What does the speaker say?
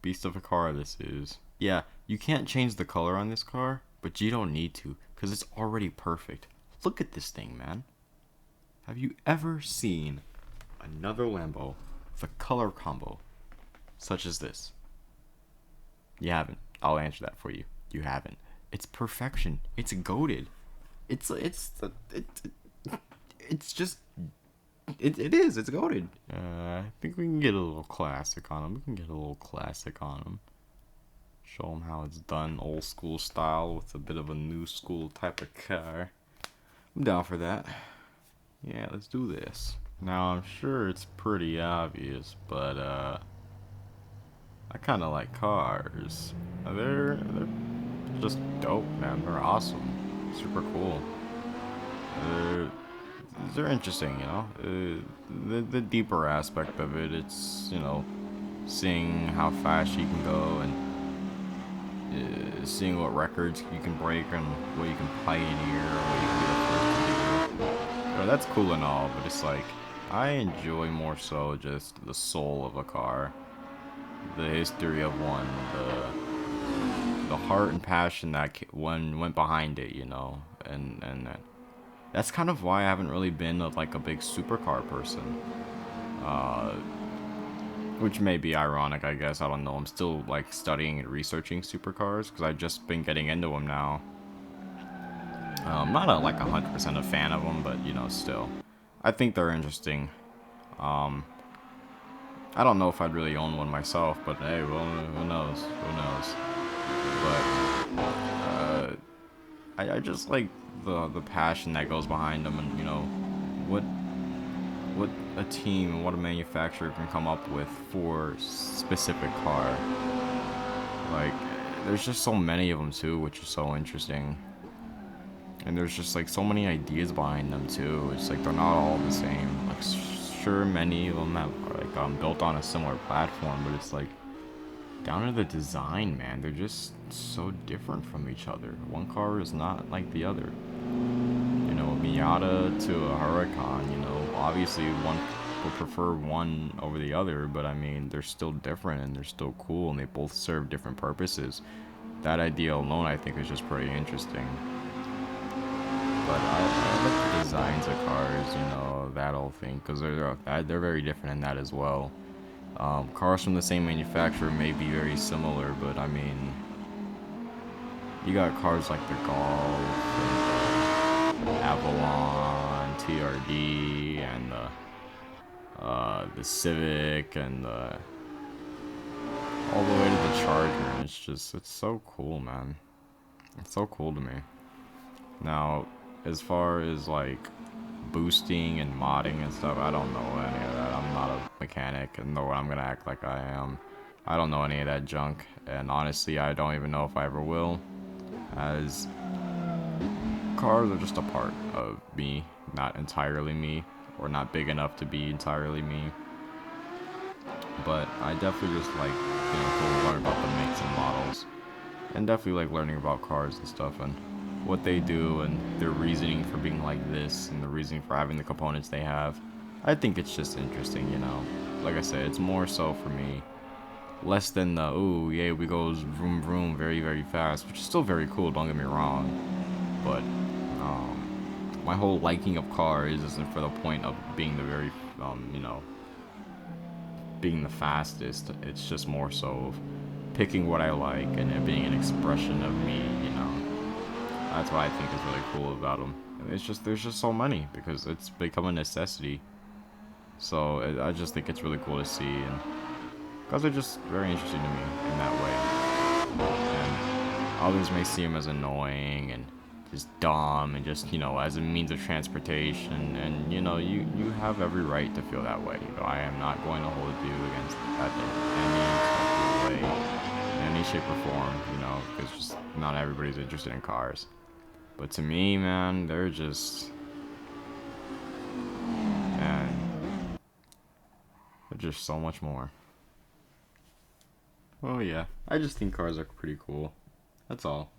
beast of a car this is. Yeah, you can't change the color on this car, but you don't need to, because it's already perfect. Look at this thing, man. Have you ever seen another Lambo with a color combo such as this? You haven't. I'll answer that for you. You haven't. It's perfection. It's goated. It's just it is. It's goated. I think we can get a little classic on him. We can get a little classic on him. Show him how it's done, old school style with a bit of a new school type of car. I'm down for that. Yeah, let's do this. Now I'm sure it's pretty obvious, but I kind of like cars. They're just dope, man. They're awesome, super cool. They're interesting, you know. The deeper aspect of it, it's seeing how fast you can go and seeing what records you can break and what you can pioneer, or what you can be the first to do. That's cool and all, but it's like I enjoy more so just the soul of a car, the history of one, the heart and passion that one went behind it, and that's kind of why I haven't really been like a big supercar person. Which may be ironic, I guess. I don't know. I'm still like studying and researching supercars because I've just been getting into them now. I'm not like 100% a fan of them, but still, I think they're interesting. Um, I don't know if I'd really own one myself, but hey, well, who knows? Who knows? But I just like the passion that goes behind them, and what a team, what a manufacturer can come up with for specific car. Like, there's just so many of them too, which is so interesting. And there's just like so many ideas behind them too. It's like they're not all the same. Like, sure, many of them have like built on a similar platform, but it's like down to the design, man. They're just so different from each other. One car is not like the other. A Miata to a Huracan, obviously one would prefer one over the other, but I mean, they're still different and they're still cool and they both serve different purposes. That idea alone, I think, is just pretty interesting. But I like the designs of cars, that whole thing, because they're very different in that as well. Cars from the same manufacturer may be very similar, but I mean, you got cars like the Golf, and Avalon, TRD, and the Civic, and all the way to the Charger, and it's so cool, man. It's so cool to me. Now, as far as like boosting and modding and stuff, I don't know any of that. I'm not a mechanic, and nor I'm gonna act like I am. I don't know any of that junk, and honestly, I don't even know if I ever will, as cars are just a part of me, not entirely me, or not big enough to be entirely me. But I definitely just like, to learn about the makes and models, and definitely like learning about cars and stuff, and what they do, and their reasoning for being like this, and the reasoning for having the components they have. I think it's just interesting, Like I said, it's more so for me, less than the, ooh, yeah, we goes vroom vroom very, very fast, which is still very cool, don't get me wrong. But, my whole liking of cars isn't for the point of being the very, being the fastest. It's just more so of picking what I like and it being an expression of me, That's what I think is really cool about them. It's just, there's just so many, because it's become a necessity. So I just think it's really cool to see, and cars are just very interesting to me in that way. And others may see them as annoying and just dumb and just, as a means of transportation, and you have every right to feel that way. I am not going to hold you against that in any way, in any shape or form, because just not everybody's interested in cars. But to me, man, they're just, man, they're just so much more. Oh yeah, I just think cars are pretty cool. That's all.